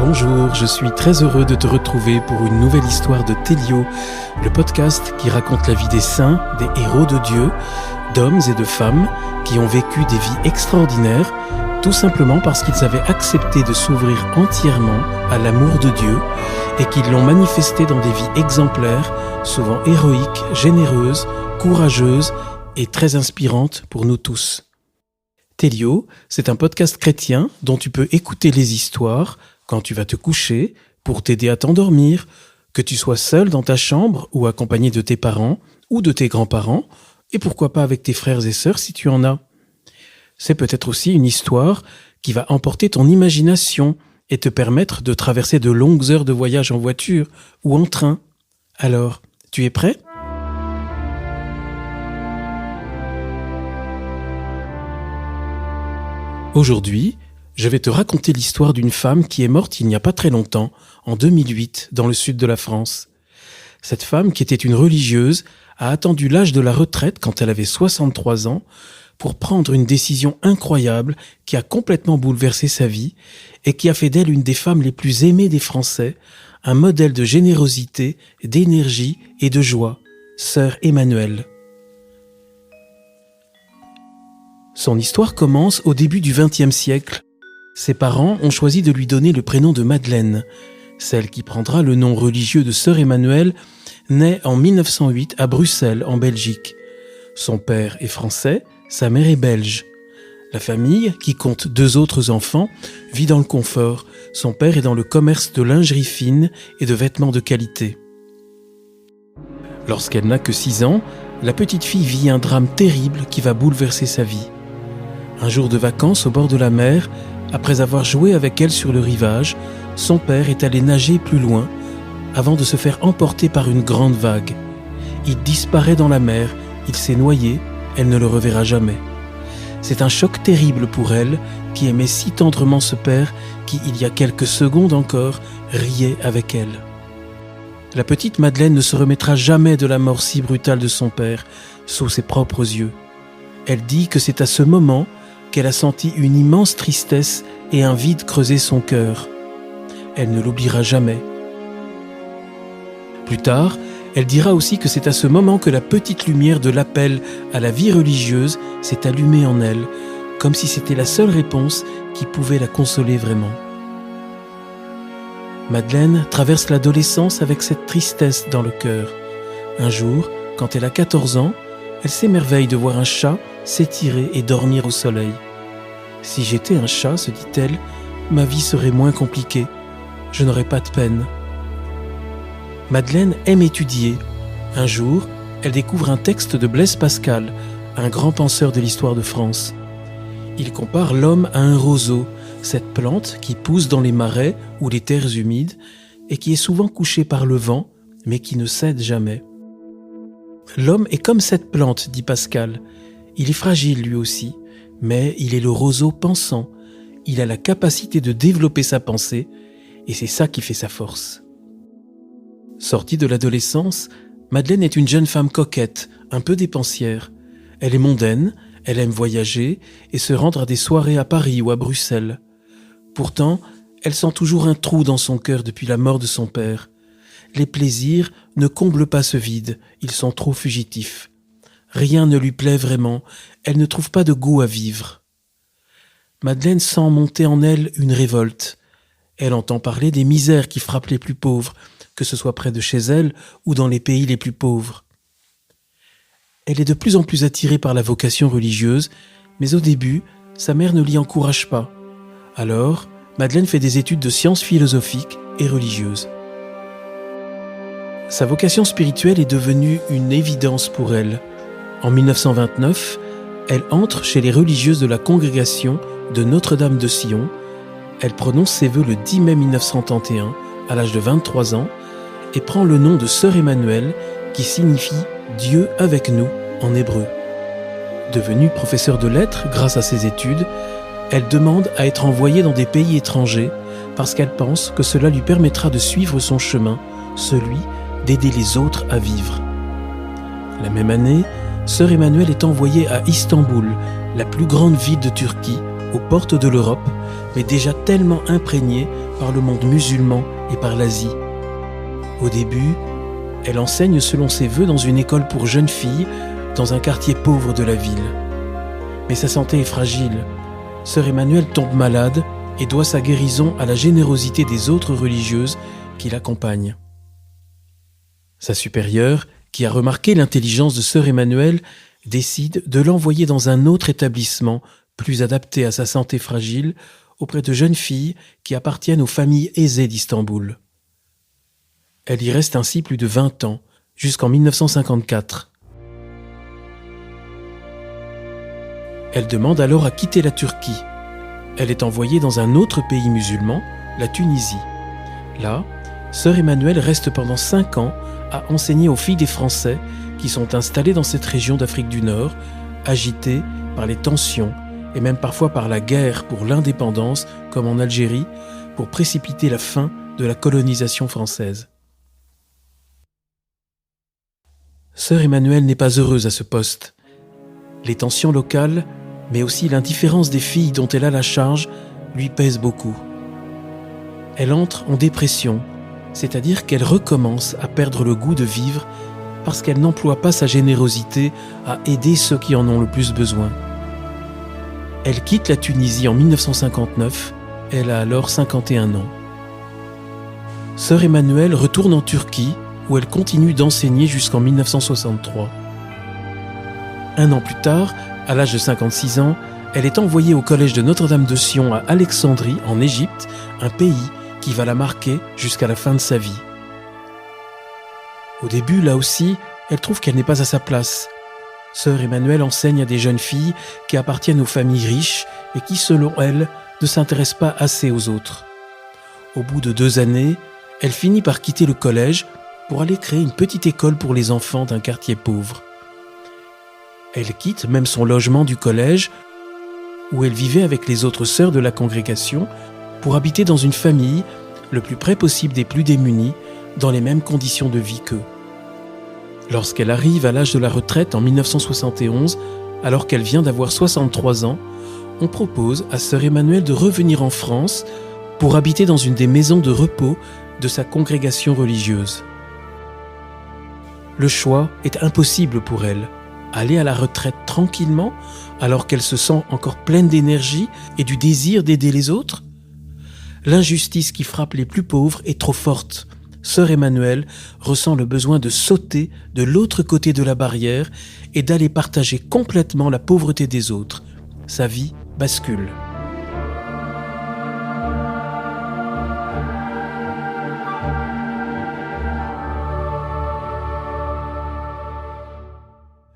Bonjour, je suis très heureux de te retrouver pour une nouvelle histoire de Télio, le podcast qui raconte la vie des saints, des héros de Dieu, d'hommes et de femmes qui ont vécu des vies extraordinaires, tout simplement parce qu'ils avaient accepté de s'ouvrir entièrement à l'amour de Dieu et qu'ils l'ont manifesté dans des vies exemplaires, souvent héroïques, généreuses, courageuses et très inspirantes pour nous tous. Télio, c'est un podcast chrétien dont tu peux écouter les histoires quand tu vas te coucher, pour t'aider à t'endormir, que tu sois seul dans ta chambre ou accompagné de tes parents ou de tes grands-parents, et pourquoi pas avec tes frères et sœurs si tu en as. C'est peut-être aussi une histoire qui va emporter ton imagination et te permettre de traverser de longues heures de voyage en voiture ou en train. Alors, tu es prêt ? Aujourd'hui, je vais te raconter l'histoire d'une femme qui est morte il n'y a pas très longtemps, en 2008, dans le sud de la France. Cette femme, qui était une religieuse, a attendu l'âge de la retraite quand elle avait 63 ans pour prendre une décision incroyable qui a complètement bouleversé sa vie et qui a fait d'elle une des femmes les plus aimées des Français, un modèle de générosité, d'énergie et de joie, sœur Emmanuelle. Son histoire commence au début du XXe siècle. Ses parents ont choisi de lui donner le prénom de Madeleine. Celle qui prendra le nom religieux de sœur Emmanuelle naît en 1908 à Bruxelles, en Belgique. Son père est français, sa mère est belge. La famille, qui compte 2 autres enfants, vit dans le confort. Son père est dans le commerce de lingerie fine et de vêtements de qualité. Lorsqu'elle n'a que 6 ans, la petite fille vit un drame terrible qui va bouleverser sa vie. Un jour de vacances au bord de la mer, après avoir joué avec elle sur le rivage, son père est allé nager plus loin avant de se faire emporter par une grande vague. Il disparaît dans la mer, il s'est noyé, elle ne le reverra jamais. C'est un choc terrible pour elle, qui aimait si tendrement ce père qui, il y a quelques secondes encore, riait avec elle. La petite Madeleine ne se remettra jamais de la mort si brutale de son père, sous ses propres yeux. Elle dit que c'est à ce moment qu'elle a senti une immense tristesse et un vide creuser son cœur. Elle ne l'oubliera jamais. Plus tard, elle dira aussi que c'est à ce moment que la petite lumière de l'appel à la vie religieuse s'est allumée en elle, comme si c'était la seule réponse qui pouvait la consoler vraiment. Madeleine traverse l'adolescence avec cette tristesse dans le cœur. Un jour, quand elle a 14 ans, elle s'émerveille de voir un chat s'étirer et dormir au soleil. « Si j'étais un chat, se dit-elle, ma vie serait moins compliquée. Je n'aurais pas de peine. » Madeleine aime étudier. Un jour, elle découvre un texte de Blaise Pascal, un grand penseur de l'histoire de France. Il compare l'homme à un roseau, cette plante qui pousse dans les marais ou les terres humides et qui est souvent couchée par le vent, mais qui ne cède jamais. L'homme est comme cette plante, dit Pascal. Il est fragile lui aussi, mais il est le roseau pensant. Il a la capacité de développer sa pensée, et c'est ça qui fait sa force. Sortie de l'adolescence, Madeleine est une jeune femme coquette, un peu dépensière. Elle est mondaine, elle aime voyager et se rendre à des soirées à Paris ou à Bruxelles. Pourtant, elle sent toujours un trou dans son cœur depuis la mort de son père. Les plaisirs ne comblent pas ce vide, ils sont trop fugitifs. Rien ne lui plaît vraiment, elle ne trouve pas de goût à vivre. Madeleine sent monter en elle une révolte. Elle entend parler des misères qui frappent les plus pauvres, que ce soit près de chez elle ou dans les pays les plus pauvres. Elle est de plus en plus attirée par la vocation religieuse, mais au début, sa mère ne l'y encourage pas. Alors, Madeleine fait des études de sciences philosophiques et religieuses. Sa vocation spirituelle est devenue une évidence pour elle. En 1929, elle entre chez les religieuses de la congrégation de Notre-Dame de Sion. Elle prononce ses vœux le 10 mai 1931, à l'âge de 23 ans, et prend le nom de sœur Emmanuelle, qui signifie « Dieu avec nous » en hébreu. Devenue professeure de lettres grâce à ses études, elle demande à être envoyée dans des pays étrangers parce qu'elle pense que cela lui permettra de suivre son chemin, celui d'aider les autres à vivre. La même année, sœur Emmanuelle est envoyée à Istanbul, la plus grande ville de Turquie, aux portes de l'Europe, mais déjà tellement imprégnée par le monde musulman et par l'Asie. Au début, elle enseigne selon ses vœux dans une école pour jeunes filles dans un quartier pauvre de la ville. Mais sa santé est fragile. Sœur Emmanuelle tombe malade et doit sa guérison à la générosité des autres religieuses qui l'accompagnent. Sa supérieure, qui a remarqué l'intelligence de sœur Emmanuelle, décide de l'envoyer dans un autre établissement plus adapté à sa santé fragile, auprès de jeunes filles qui appartiennent aux familles aisées d'Istanbul. Elle y reste ainsi plus de 20 ans, jusqu'en 1954. Elle demande alors à quitter la Turquie. Elle est envoyée dans un autre pays musulman, la Tunisie. Là, sœur Emmanuelle reste pendant 5 ans à enseigner aux filles des Français qui sont installées dans cette région d'Afrique du Nord, agitée par les tensions et même parfois par la guerre pour l'indépendance, comme en Algérie, pour précipiter la fin de la colonisation française. Sœur Emmanuelle n'est pas heureuse à ce poste. Les tensions locales, mais aussi l'indifférence des filles dont elle a la charge, lui pèsent beaucoup. Elle entre en dépression, c'est-à-dire qu'elle recommence à perdre le goût de vivre parce qu'elle n'emploie pas sa générosité à aider ceux qui en ont le plus besoin. Elle quitte la Tunisie en 1959, elle a alors 51 ans. Sœur Emmanuelle retourne en Turquie où elle continue d'enseigner jusqu'en 1963. Un an plus tard, à l'âge de 56 ans, elle est envoyée au collège de Notre-Dame de Sion à Alexandrie, en Égypte, un pays qui va la marquer jusqu'à la fin de sa vie. Au début, là aussi, elle trouve qu'elle n'est pas à sa place. Sœur Emmanuelle enseigne à des jeunes filles qui appartiennent aux familles riches et qui, selon elle, ne s'intéressent pas assez aux autres. Au bout de 2 années, elle finit par quitter le collège pour aller créer une petite école pour les enfants d'un quartier pauvre. Elle quitte même son logement du collège, où elle vivait avec les autres sœurs de la congrégation, pour habiter dans une famille, le plus près possible des plus démunis, dans les mêmes conditions de vie qu'eux. Lorsqu'elle arrive à l'âge de la retraite en 1971, alors qu'elle vient d'avoir 63 ans, on propose à sœur Emmanuelle de revenir en France pour habiter dans une des maisons de repos de sa congrégation religieuse. Le choix est impossible pour elle. Aller à la retraite tranquillement, alors qu'elle se sent encore pleine d'énergie et du désir d'aider les autres? L'injustice qui frappe les plus pauvres est trop forte. Sœur Emmanuelle ressent le besoin de sauter de l'autre côté de la barrière et d'aller partager complètement la pauvreté des autres. Sa vie bascule.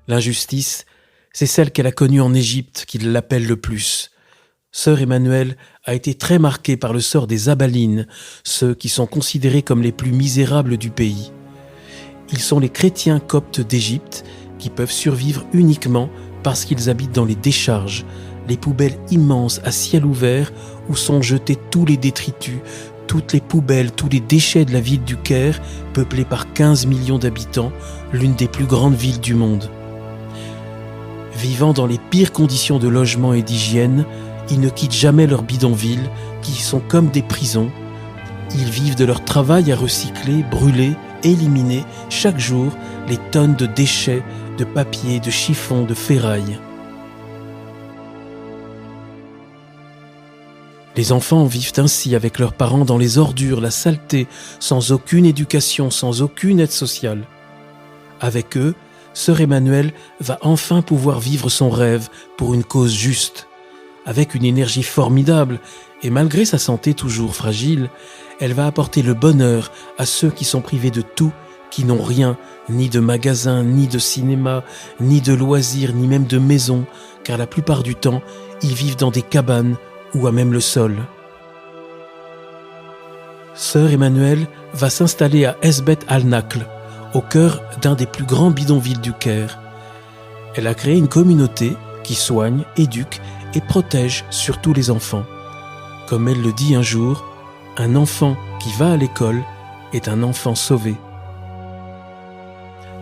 L'injustice, c'est celle qu'elle a connue en Égypte qui l'appelle le plus. Sœur Emmanuelle a été très marquée par le sort des Abalines, ceux qui sont considérés comme les plus misérables du pays. Ils sont les chrétiens coptes d'Égypte qui peuvent survivre uniquement parce qu'ils habitent dans les décharges, les poubelles immenses à ciel ouvert où sont jetés tous les détritus, toutes les poubelles, tous les déchets de la ville du Caire, peuplée par 15 millions d'habitants, l'une des plus grandes villes du monde. Vivant dans les pires conditions de logement et d'hygiène, ils ne quittent jamais leur bidonville, qui sont comme des prisons. Ils vivent de leur travail à recycler, brûler, éliminer chaque jour les tonnes de déchets, de papier, de chiffons, de ferraille. Les enfants vivent ainsi avec leurs parents dans les ordures, la saleté, sans aucune éducation, sans aucune aide sociale. Avec eux, sœur Emmanuelle va enfin pouvoir vivre son rêve pour une cause juste. Avec une énergie formidable et malgré sa santé toujours fragile, elle va apporter le bonheur à ceux qui sont privés de tout, qui n'ont rien, ni de magasin, ni de cinéma, ni de loisirs, ni même de maison, car la plupart du temps, ils vivent dans des cabanes ou à même le sol. Sœur Emmanuelle va s'installer à Esbet al-Nakhl, au cœur d'un des plus grands bidonvilles du Caire. Elle a créé une communauté qui soigne, éduque et protège surtout les enfants. Comme elle le dit un jour, un enfant qui va à l'école est un enfant sauvé.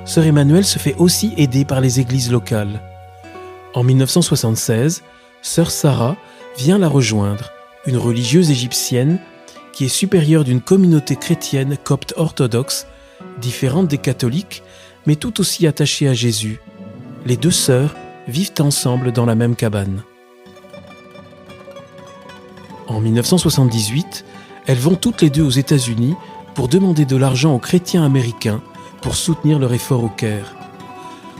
Sœur Emmanuelle se fait aussi aider par les églises locales. En 1976, sœur Sarah vient la rejoindre, une religieuse égyptienne qui est supérieure d'une communauté chrétienne copte orthodoxe, différente des catholiques, mais tout aussi attachée à Jésus. Les deux sœurs vivent ensemble dans la même cabane. En 1978, elles vont toutes les deux aux États-Unis pour demander de l'argent aux chrétiens américains pour soutenir leur effort au Caire.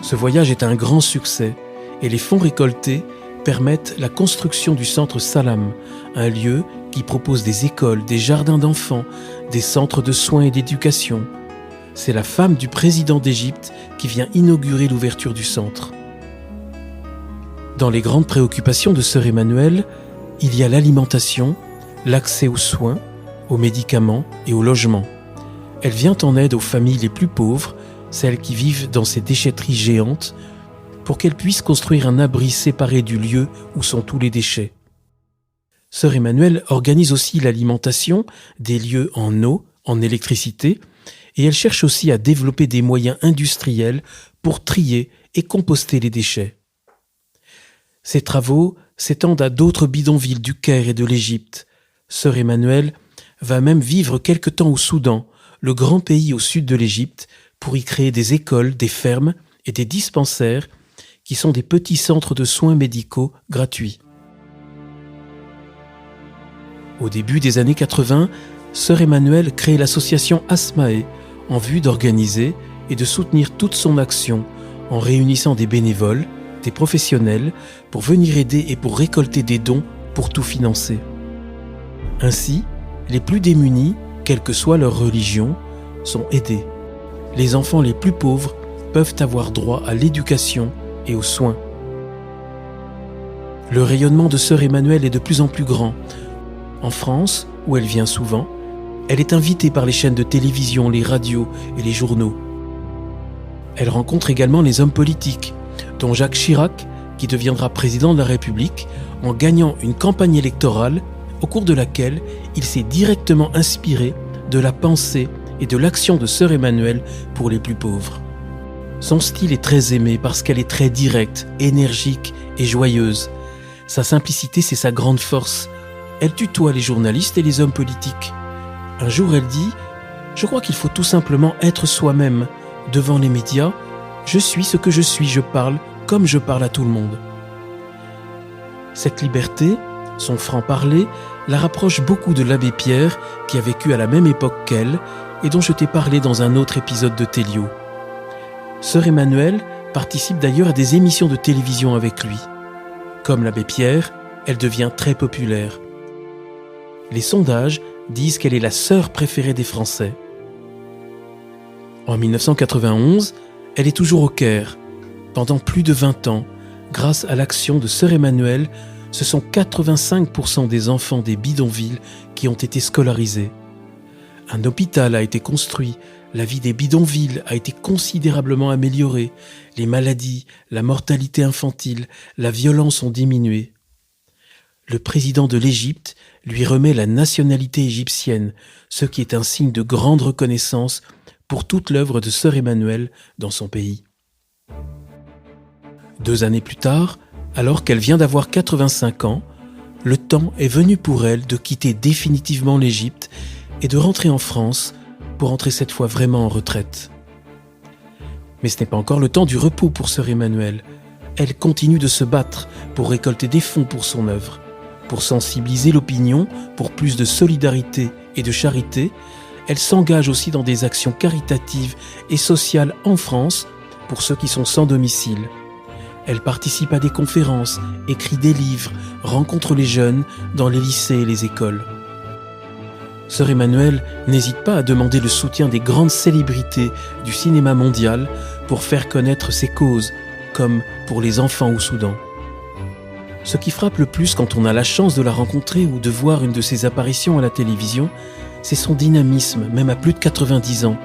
Ce voyage est un grand succès et les fonds récoltés permettent la construction du centre Salam, un lieu qui propose des écoles, des jardins d'enfants, des centres de soins et d'éducation. C'est la femme du président d'Égypte qui vient inaugurer l'ouverture du centre. Dans les grandes préoccupations de sœur Emmanuelle, il y a l'alimentation, l'accès aux soins, aux médicaments et au logement. Elle vient en aide aux familles les plus pauvres, celles qui vivent dans ces déchetteries géantes, pour qu'elles puissent construire un abri séparé du lieu où sont tous les déchets. Sœur Emmanuelle organise aussi l'alimentation, des lieux en eau, en électricité, et elle cherche aussi à développer des moyens industriels pour trier et composter les déchets. Ces travaux s'étendent à d'autres bidonvilles du Caire et de l'Égypte. Sœur Emmanuelle va même vivre quelque temps au Soudan, le grand pays au sud de l'Égypte, pour y créer des écoles, des fermes et des dispensaires qui sont des petits centres de soins médicaux gratuits. Au début des années 80, sœur Emmanuelle crée l'association Asmae en vue d'organiser et de soutenir toute son action en réunissant des bénévoles, des professionnels pour venir aider et pour récolter des dons pour tout financer. Ainsi, les plus démunis, quelle que soit leur religion, sont aidés. Les enfants les plus pauvres peuvent avoir droit à l'éducation et aux soins. Le rayonnement de sœur Emmanuelle est de plus en plus grand. En France, où elle vient souvent, elle est invitée par les chaînes de télévision, les radios et les journaux. Elle rencontre également les hommes politiques, dont Jacques Chirac, qui deviendra président de la République en gagnant une campagne électorale au cours de laquelle il s'est directement inspiré de la pensée et de l'action de sœur Emmanuelle pour les plus pauvres. Son style est très aimé parce qu'elle est très directe, énergique et joyeuse. Sa simplicité, c'est sa grande force. Elle tutoie les journalistes et les hommes politiques. Un jour, elle dit « Je crois qu'il faut tout simplement être soi-même. Devant les médias, je suis ce que je suis, je parle comme je parle à tout le monde. » Cette liberté, son franc-parler, la rapproche beaucoup de l'abbé Pierre, qui a vécu à la même époque qu'elle et dont je t'ai parlé dans un autre épisode de Télio. Sœur Emmanuelle participe d'ailleurs à des émissions de télévision avec lui. Comme l'abbé Pierre, elle devient très populaire. Les sondages disent qu'elle est la sœur préférée des Français. En 1991, elle est toujours au Caire. Pendant plus de 20 ans, grâce à l'action de sœur Emmanuelle, ce sont 85% des enfants des bidonvilles qui ont été scolarisés. Un hôpital a été construit, la vie des bidonvilles a été considérablement améliorée, les maladies, la mortalité infantile, la violence ont diminué. Le président de l'Égypte lui remet la nationalité égyptienne, ce qui est un signe de grande reconnaissance pour toute l'œuvre de sœur Emmanuelle dans son pays. 2 années plus tard, alors qu'elle vient d'avoir 85 ans, le temps est venu pour elle de quitter définitivement l'Égypte et de rentrer en France pour entrer cette fois vraiment en retraite. Mais ce n'est pas encore le temps du repos pour sœur Emmanuelle. Elle continue de se battre pour récolter des fonds pour son œuvre. Pour sensibiliser l'opinion, pour plus de solidarité et de charité, elle s'engage aussi dans des actions caritatives et sociales en France pour ceux qui sont sans domicile. Elle participe à des conférences, écrit des livres, rencontre les jeunes dans les lycées et les écoles. Sœur Emmanuelle n'hésite pas à demander le soutien des grandes célébrités du cinéma mondial pour faire connaître ses causes, comme pour les enfants au Soudan. Ce qui frappe le plus quand on a la chance de la rencontrer ou de voir une de ses apparitions à la télévision, c'est son dynamisme, même à plus de 90 ans.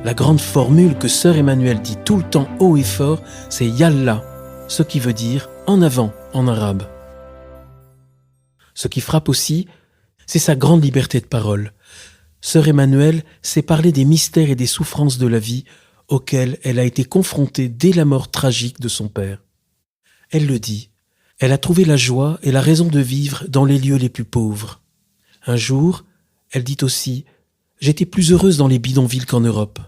La grande formule que sœur Emmanuelle dit tout le temps haut et fort, c'est « Yallah », ce qui veut dire « en avant » en arabe. Ce qui frappe aussi, c'est sa grande liberté de parole. Sœur Emmanuelle sait parler des mystères et des souffrances de la vie auxquelles elle a été confrontée dès la mort tragique de son père. Elle le dit, Elle a trouvé la joie et la raison de vivre dans les lieux les plus pauvres. Un jour, elle dit aussi « J'étais plus heureuse dans les bidonvilles qu'en Europe ».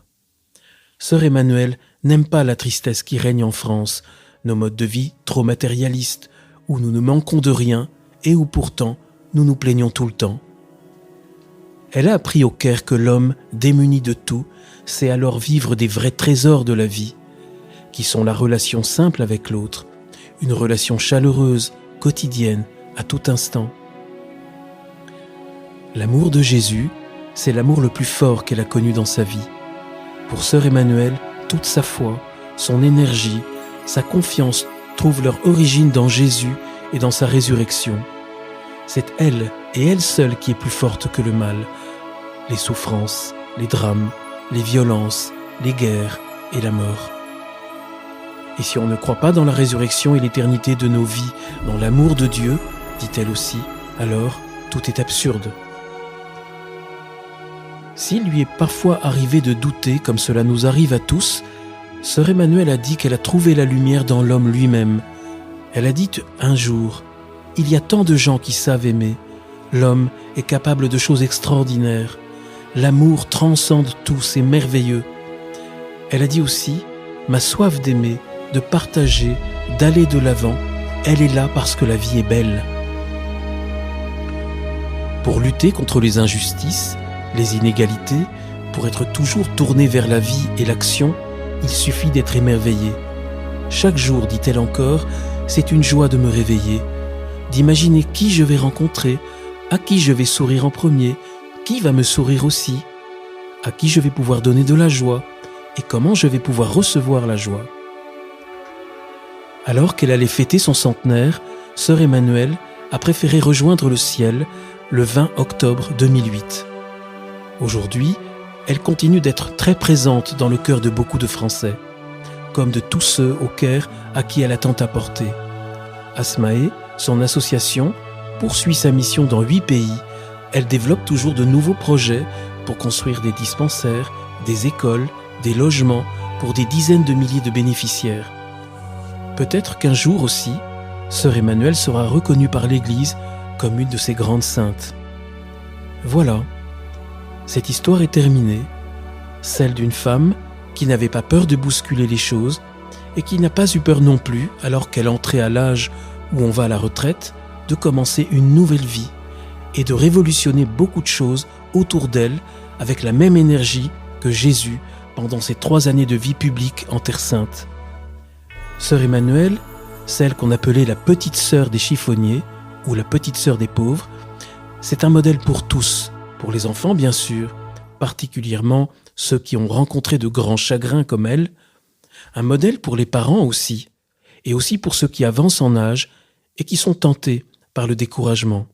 Sœur Emmanuelle n'aime pas la tristesse qui règne en France, nos modes de vie trop matérialistes, où nous ne manquons de rien et où pourtant nous nous plaignons tout le temps. Elle a appris au Caire que l'homme, démuni de tout, sait alors vivre des vrais trésors de la vie, qui sont la relation simple avec l'autre, une relation chaleureuse, quotidienne, à tout instant. L'amour de Jésus, c'est l'amour le plus fort qu'elle a connu dans sa vie. Pour sœur Emmanuelle, toute sa foi, son énergie, sa confiance trouvent leur origine dans Jésus et dans sa résurrection. C'est elle et elle seule qui est plus forte que le mal, les souffrances, les drames, les violences, les guerres et la mort. Et si on ne croit pas dans la résurrection et l'éternité de nos vies, dans l'amour de Dieu, dit-elle aussi, alors tout est absurde. S'il lui est parfois arrivé de douter, comme cela nous arrive à tous, sœur Emmanuelle a dit qu'elle a trouvé la lumière dans l'homme lui-même. Elle a dit un jour, « Il y a tant de gens qui savent aimer. L'homme est capable de choses extraordinaires. L'amour transcende tout, c'est merveilleux. » Elle a dit aussi, « Ma soif d'aimer, de partager, d'aller de l'avant, elle est là parce que la vie est belle. » Pour lutter contre les injustices, les inégalités, pour être toujours tourné vers la vie et l'action, il suffit d'être émerveillé. Chaque jour, dit-elle encore, c'est une joie de me réveiller, d'imaginer qui je vais rencontrer, à qui je vais sourire en premier, qui va me sourire aussi, à qui je vais pouvoir donner de la joie et comment je vais pouvoir recevoir la joie. Alors qu'elle allait fêter son centenaire, sœur Emmanuelle a préféré rejoindre le ciel le 20 octobre 2008. Aujourd'hui, elle continue d'être très présente dans le cœur de beaucoup de Français, comme de tous ceux au Caire à qui elle a tant apporté. Asmae, son association, poursuit sa mission dans 8 pays. Elle développe toujours de nouveaux projets pour construire des dispensaires, des écoles, des logements pour des dizaines de milliers de bénéficiaires. Peut-être qu'un jour aussi, sœur Emmanuelle sera reconnue par l'Église comme une de ses grandes saintes. Voilà. Cette histoire est terminée, celle d'une femme qui n'avait pas peur de bousculer les choses et qui n'a pas eu peur non plus, alors qu'elle entrait à l'âge où on va à la retraite, de commencer une nouvelle vie et de révolutionner beaucoup de choses autour d'elle avec la même énergie que Jésus pendant ses 3 années de vie publique en Terre Sainte. Sœur Emmanuelle, celle qu'on appelait la petite sœur des chiffonniers ou la petite sœur des pauvres, c'est un modèle pour tous, pour les enfants bien sûr, particulièrement ceux qui ont rencontré de grands chagrins comme elle, un modèle pour les parents aussi, et aussi pour ceux qui avancent en âge et qui sont tentés par le découragement.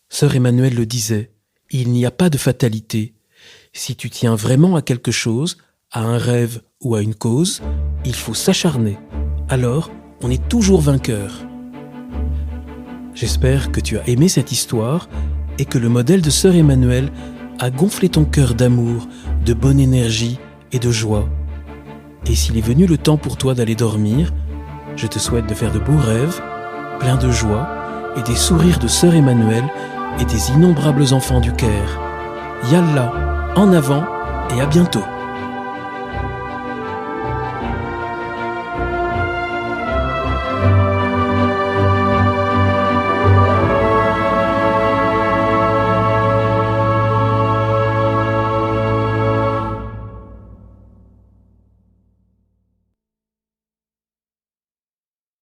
Sœur Emmanuelle le disait, il n'y a pas de fatalité. Si tu tiens vraiment à quelque chose, à un rêve ou à une cause, il faut s'acharner. Alors, on est toujours vainqueur. J'espère que tu as aimé cette histoire et que le modèle de sœur Emmanuelle a gonflé ton cœur d'amour, de bonne énergie et de joie. Et s'il est venu le temps pour toi d'aller dormir, je te souhaite de faire de beaux rêves, pleins de joie et des sourires de sœur Emmanuelle et des innombrables enfants du Caire. Yallah, en avant et à bientôt.